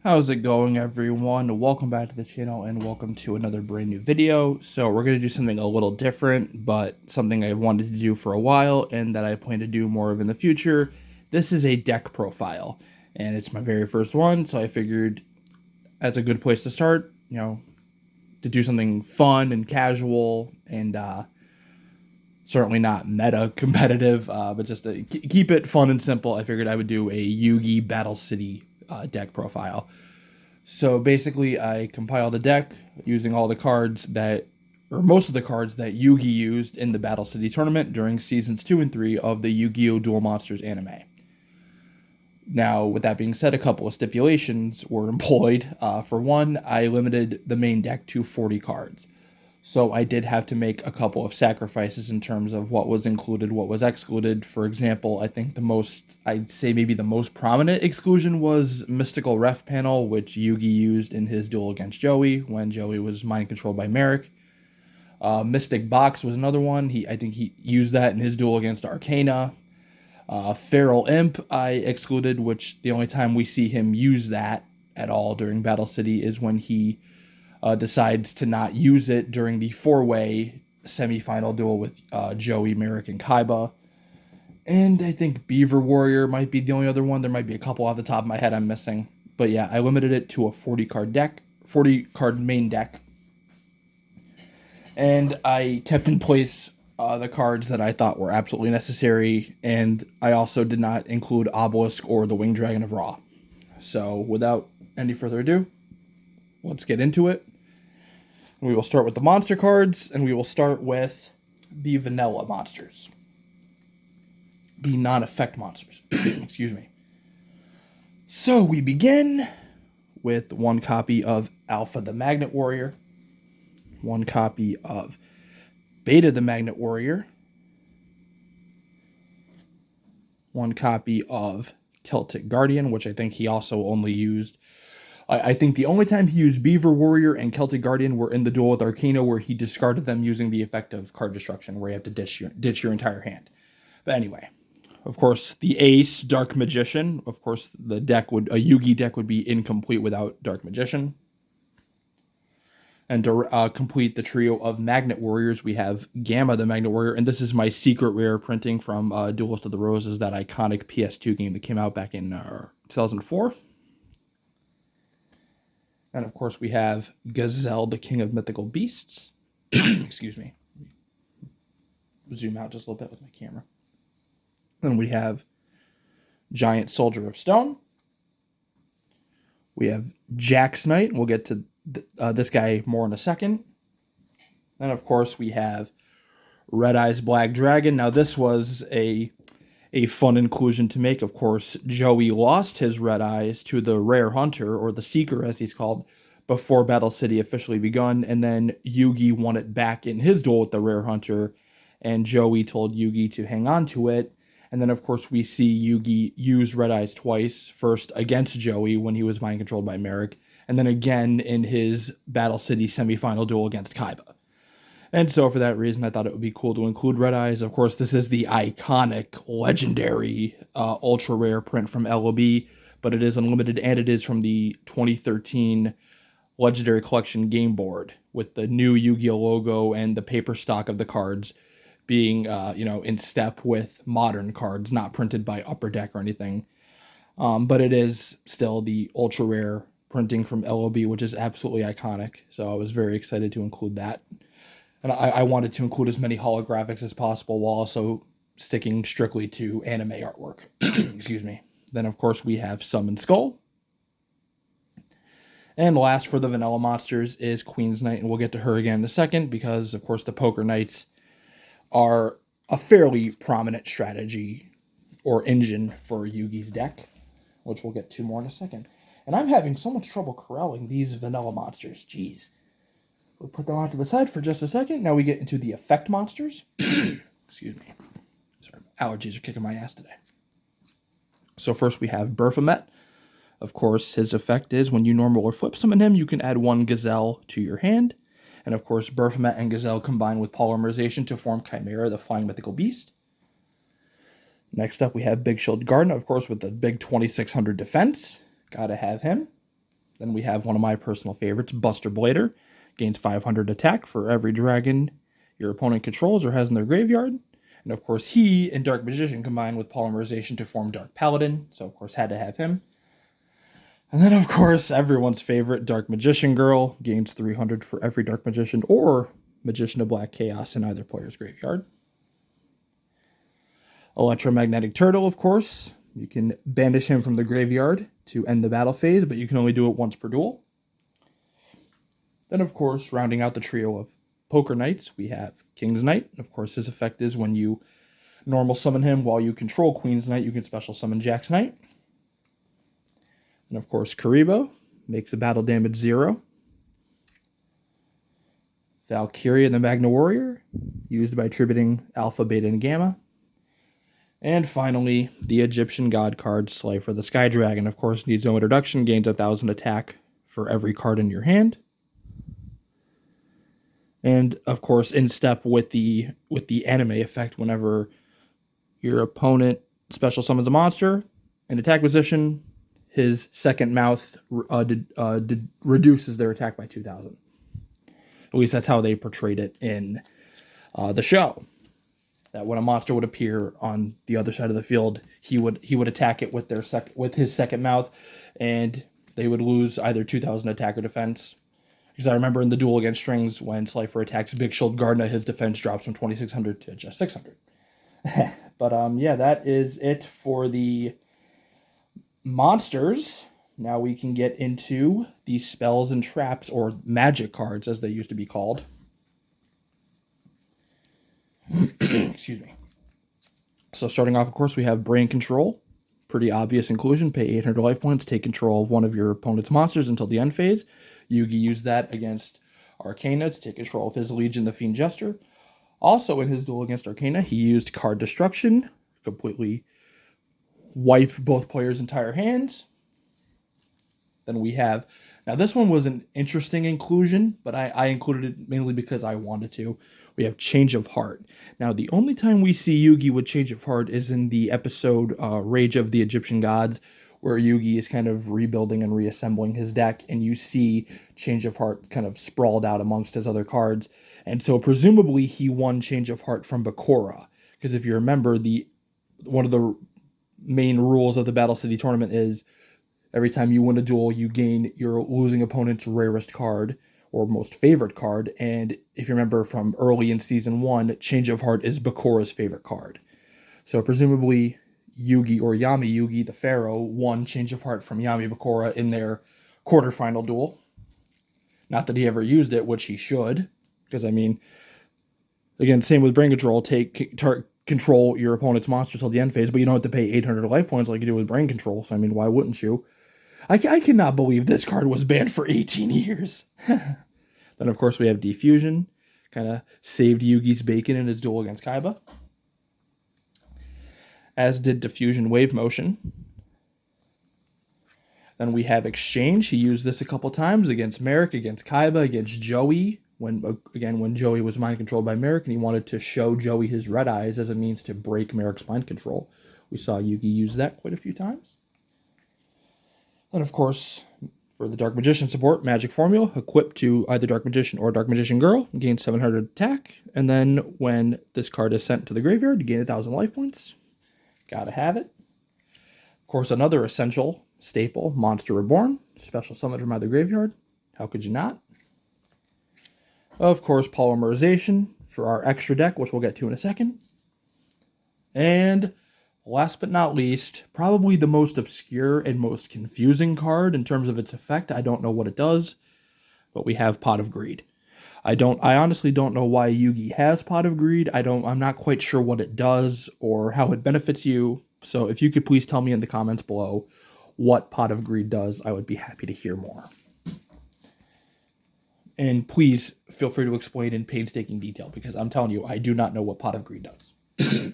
How's it going, everyone? Welcome back to the channel and welcome to another brand new video. So we're going to do something a little different, but something I've wanted to do for a while and that I plan to do more of in the future. This is a deck profile and it's my very first one, so I figured as a good place to start, to do something fun and casual and certainly not meta competitive, but just to keep it fun and simple, I figured I would do a Yugi Battle City deck profile. So basically, I compiled a deck using all the cards or most of the cards that Yugi used in the Battle City tournament during seasons 2 and 3 of the Yu-Gi-Oh! Duel Monsters anime. Now, with that being said, a couple of stipulations were employed. For one, I limited the main deck to 40 cards. So I did have to make a couple of sacrifices in terms of what was included, what was excluded. For example, I think I'd say maybe the most prominent exclusion was Mystical Ref Panel, which Yugi used in his duel against Joey when Joey was mind controlled by Merrick. Mystic Box was another one. I think he used that in his duel against Arcana. Feral Imp I excluded, which the only time we see him use that at all during Battle City is when he decides to not use it during the four-way semifinal duel with Joey, Merrick, and Kaiba. And I think Beaver Warrior might be the only other one. There might be a couple off the top of my head I'm missing. But yeah, I limited it to a 40-card main deck. And I kept in place the cards that I thought were absolutely necessary. And I also did not include Obelisk or the Winged Dragon of Ra. So without any further ado, let's get into it. We will start with the monster cards, and we will start with the vanilla monsters. The non-effect monsters. Excuse me. So we begin with one copy of Alpha the Magnet Warrior, one copy of Beta the Magnet Warrior, one copy of Celtic Guardian, which I think he also only used. I think the only time he used Beaver Warrior and Celtic Guardian were in the duel with Arcana, where he discarded them using the effect of card destruction, where you have to ditch your entire hand. But anyway, of course, the ace, Dark Magician. Of course, a Yugi deck would be incomplete without Dark Magician. And to complete the trio of Magnet Warriors, we have Gamma the Magnet Warrior, and this is my secret rare printing from Duelist of the Roses, that iconic PS2 game that came out back in 2004. And of course, we have Gazelle, the King of Mythical Beasts. Excuse me. Zoom out just a little bit with my camera. Then we have Giant Soldier of Stone. We have Jack's Knight. We'll get to this guy more in a second. Then, of course, we have Red Eyes Black Dragon. Now, this was a fun inclusion to make. Of course, Joey lost his Red Eyes to the Rare Hunter, or the Seeker as he's called, before Battle City officially begun, and then Yugi won it back in his duel with the Rare Hunter, and Joey told Yugi to hang on to it. And then, of course, we see Yugi use Red Eyes twice, first against Joey when he was mind controlled by Merrick, and then again in his Battle City semifinal duel against Kaiba. And so for that reason, I thought it would be cool to include Red Eyes. Of course, this is the iconic, legendary, ultra-rare print from LOB, but it is unlimited, and it is from the 2013 Legendary Collection game board, with the new Yu-Gi-Oh! Logo and the paper stock of the cards being, in step with modern cards, not printed by Upper Deck or anything. But it is still the ultra-rare printing from LOB, which is absolutely iconic. So I was very excited to include that. And I wanted to include as many holographics as possible while also sticking strictly to anime artwork. Excuse me. Then, of course, we have Summon Skull. And last for the vanilla monsters is Queen's Knight, and we'll get to her again in a second because, of course, the Poker Knights are a fairly prominent strategy or engine for Yugi's deck, which we'll get to more in a second. And I'm having so much trouble corralling these vanilla monsters. Jeez. We'll put them out to the side for just a second. Now we get into the effect monsters. Excuse me. Sorry, allergies are kicking my ass today. So first we have Baphomet. Of course, his effect is when you normal or flip summon him, you can add one Gazelle to your hand. And of course, Baphomet and Gazelle combine with polymerization to form Chimera, the flying mythical beast. Next up, we have Big Shield Garden, of course, with the big 2600 defense. Gotta have him. Then we have one of my personal favorites, Buster Blader. Gains 500 attack for every dragon your opponent controls or has in their graveyard. And of course, he and Dark Magician combine with polymerization to form Dark Paladin. So of course, had to have him. And then of course, everyone's favorite, Dark Magician Girl. Gains 300 for every Dark Magician or Magician of Black Chaos in either player's graveyard. Electromagnetic Turtle, of course. You can banish him from the graveyard to end the battle phase, but you can only do it once per duel. Then, of course, rounding out the trio of Poker Knights, we have King's Knight. Of course, his effect is when you normal summon him while you control Queen's Knight, you can special summon Jack's Knight. And, of course, Karibo makes the battle damage 0. Valkyria and the Magna Warrior, used by attributing Alpha, Beta, and Gamma. And finally, the Egyptian God card, Slifer the Sky Dragon. Of course, needs no introduction, gains 1,000 attack for every card in your hand. And, of course, in step with the anime effect, whenever your opponent special summons a monster in attack position, his second mouth reduces their attack by 2,000. At least that's how they portrayed it in the show. That when a monster would appear on the other side of the field, he would attack it with his second mouth, and they would lose either 2,000 attack or defense. Because I remember in the duel against Strings, when Slifer attacks Big Shield Gardna, his defense drops from 2,600 to just 600. But yeah, that is it for the monsters. Now we can get into the spells and traps, or magic cards, as they used to be called. Excuse me. So starting off, of course, we have Brain Control. Pretty obvious inclusion. Pay 800 life points. Take control of one of your opponent's monsters until the end phase. Yugi used that against Arcana to take control of his Legion, the Fiend Jester. Also, in his duel against Arcana, he used Card Destruction. Completely wipe both players' entire hands. Then we have... Now, this one was an interesting inclusion, but I included it mainly because I wanted to. We have Change of Heart. Now, the only time we see Yugi with Change of Heart is in the episode Rage of the Egyptian Gods, where Yugi is kind of rebuilding and reassembling his deck, and you see Change of Heart kind of sprawled out amongst his other cards. And so, presumably, he won Change of Heart from Bakura. Because if you remember, one of the main rules of the Battle City tournament is every time you win a duel, you gain your losing opponent's rarest card, or most favorite card. And if you remember from early in Season 1, Change of Heart is Bakura's favorite card. So presumably, Yugi or Yami Yugi, the Pharaoh, won Change of Heart from Yami Bakura in their quarterfinal duel. Not that he ever used it, which he should. Because, I mean, again, same with Brain Control. Control your opponent's monster till the end phase, but you don't have to pay 800 life points like you do with Brain Control. So, I mean, why wouldn't you? I cannot believe this card was banned for 18 years. Then, of course, we have Defusion. Kind of saved Yugi's bacon in his duel against Kaiba. As did Diffusion Wave Motion. Then we have Exchange. He used this a couple times against Merrick, against Kaiba, against Joey. When Joey was mind controlled by Merrick and he wanted to show Joey his red eyes as a means to break Merrick's mind control. We saw Yugi use that quite a few times. And of course, for the Dark Magician support, Magic Formula, equipped to either Dark Magician or Dark Magician Girl, gains 700 attack. And then when this card is sent to the graveyard, you gain 1,000 life points. Gotta have it. Of course, another essential staple, Monster Reborn, special summon from either graveyard. How could you not? Of course, Polymerization for our extra deck, which we'll get to in a second. And last but not least, probably the most obscure and most confusing card in terms of its effect. I don't know what it does, but we have Pot of Greed. I honestly don't know why Yugi has Pot of Greed. I'm not quite sure what it does or how it benefits you. So if you could please tell me in the comments below what Pot of Greed does, I would be happy to hear more. And please feel free to explain in painstaking detail, because I'm telling you, I do not know what Pot of Greed does.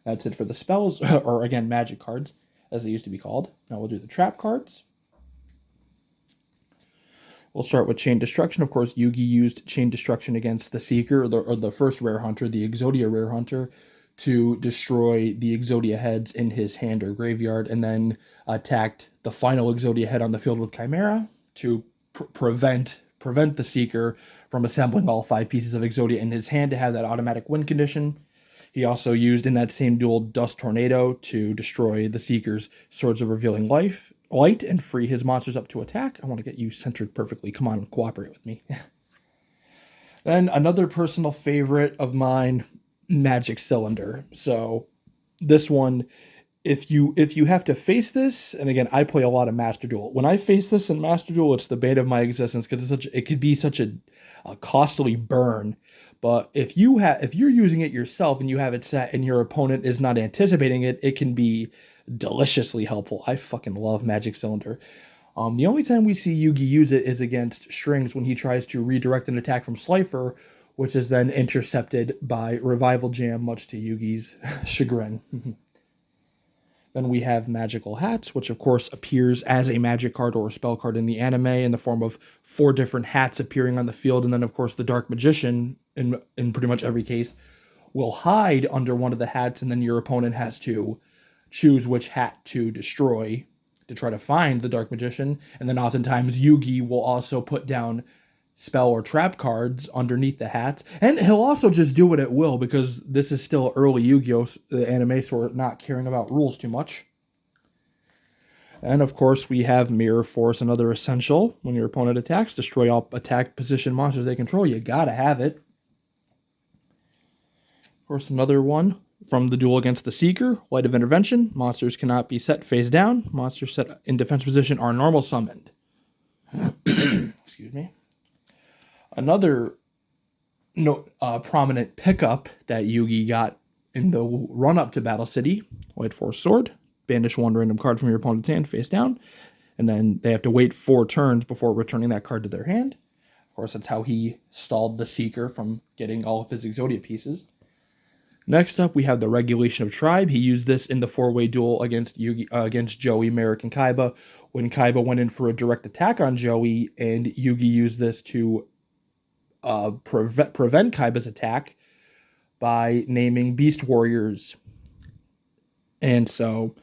That's it for the spells, or again, magic cards, as they used to be called. Now we'll do the trap cards. We'll start with Chain Destruction. Of course, Yugi used Chain Destruction against the Seeker, or the first Rare Hunter, the Exodia Rare Hunter, to destroy the Exodia heads in his hand or graveyard, and then attacked the final Exodia head on the field with Chimera to prevent the Seeker from assembling all 5 pieces of Exodia in his hand to have that automatic win condition. He also used in that same duel Dust Tornado to destroy the Seeker's Swords of Revealing Light and free his monsters up to attack. I want to get you centered perfectly. Come on, cooperate with me. Then another personal favorite of mine, Magic Cylinder. So this one, if you have to face this, and again, I play a lot of Master Duel. When I face this in Master Duel, it's the bane of my existence because it could be such a costly burn. But if you're using it yourself and you have it set and your opponent is not anticipating it, it can be deliciously helpful. I fucking love Magic Cylinder. The only time we see Yugi use it is against Strings when he tries to redirect an attack from Slifer, which is then intercepted by Revival Jam, much to Yugi's chagrin. Then we have Magical Hats, which of course appears as a magic card or a spell card in the anime in the form of 4 different hats appearing on the field. And then of course the Dark Magician, in pretty much every case, will hide under one of the hats, and then your opponent has to choose which hat to destroy to try to find the Dark Magician. And then oftentimes Yugi will also put down spell or trap cards underneath the hats, and he'll also just do it at will because this is still early Yu-Gi-Oh! Anime, so we're not caring about rules too much. And of course we have Mirror Force, another essential. When your opponent attacks, destroy all attack position monsters they control. You gotta have it. Of course, another one from the duel against the Seeker, Light of Intervention. Monsters cannot be set face down. Monsters set in defense position are normal summoned. Excuse me. Another prominent pickup that Yugi got in the run-up to Battle City, White Force Sword. Banish 1 random card from your opponent's hand face down, and then they have to wait 4 turns before returning that card to their hand. Of course, that's how he stalled the Seeker from getting all of his Exodia pieces. Next up, we have the Regulation of Tribe. He used this in the 4-way duel against Joey, Merrick, and Kaiba, when Kaiba went in for a direct attack on Joey, and Yugi used this to prevent Kaiba's attack by naming Beast Warriors. And so,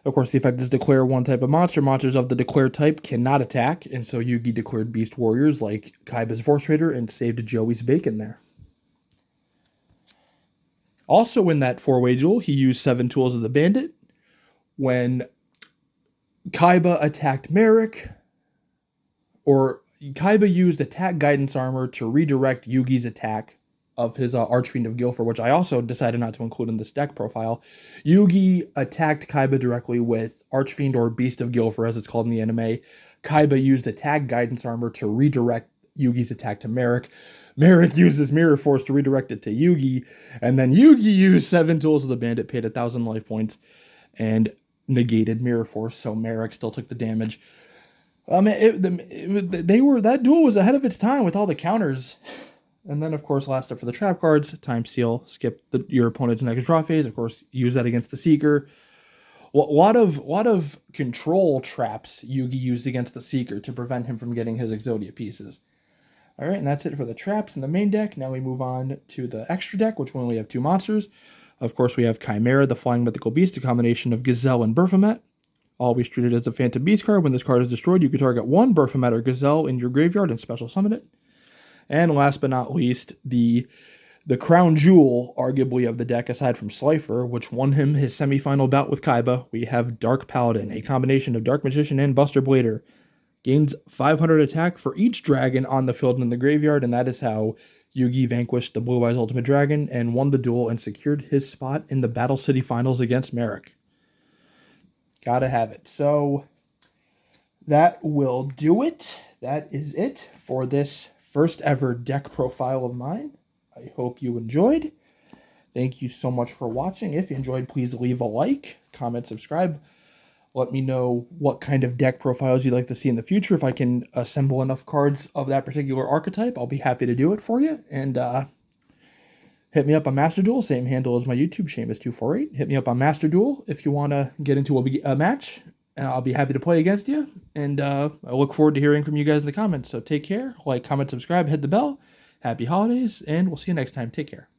of course, the effect is declare one type of monster. Monsters of the declared type cannot attack, and so Yugi declared Beast Warriors like Kaiba's Force Raider and saved Joey's bacon there. Also in that 4-way duel, he used 7 Tools of the Bandit. When Kaiba attacked Merrick, or Kaiba used attack guidance armor to redirect Yugi's attack of his Archfiend of Guilford, which I also decided not to include in this deck profile. Yugi attacked Kaiba directly with Archfiend or Beast of Guilford, as it's called in the anime. Kaiba used attack guidance armor to redirect Yugi's attack to Merrick. Merrick uses Mirror Force to redirect it to Yugi, and then Yugi used 7 Tools of the Bandit, paid 1,000 life points, and negated Mirror Force, so Merrick still took the damage. That duel was ahead of its time with all the counters. And then, of course, last up for the trap cards, Time Seal, skip your opponent's next draw phase. Of course, use that against the Seeker. A lot of control traps Yugi used against the Seeker to prevent him from getting his Exodia pieces. All right, and that's it for the traps in the main deck. Now we move on to the extra deck, which will only have 2 monsters. Of course, we have Chimera, the Flying Mythical Beast, a combination of Gazelle and Baphomet. Always treated as a Phantom Beast card. When this card is destroyed, you can target 1 Baphomet or Gazelle in your graveyard and special summon it. And last but not least, the crown jewel, arguably, of the deck, aside from Slifer, which won him his semifinal bout with Kaiba, we have Dark Paladin, a combination of Dark Magician and Buster Blader. Gains 500 attack for each dragon on the field and in the graveyard, and that is how Yugi vanquished the Blue Eyes Ultimate Dragon and won the duel and secured his spot in the Battle City Finals against Merrick. Gotta have it. So that will do it. That is it for this first ever deck profile of mine. I hope you enjoyed. Thank you so much for watching. If you enjoyed, please leave a like, comment, subscribe. Let me know what kind of deck profiles you'd like to see in the future. If I can assemble enough cards of that particular archetype, I'll be happy to do it for you. And hit me up on Master Duel, same handle as my YouTube, Seamus248. Hit me up on Master Duel if you want to get into a match. And I'll be happy to play against you. And I look forward to hearing from you guys in the comments. So take care, like, comment, subscribe, hit the bell. Happy holidays, and we'll see you next time. Take care.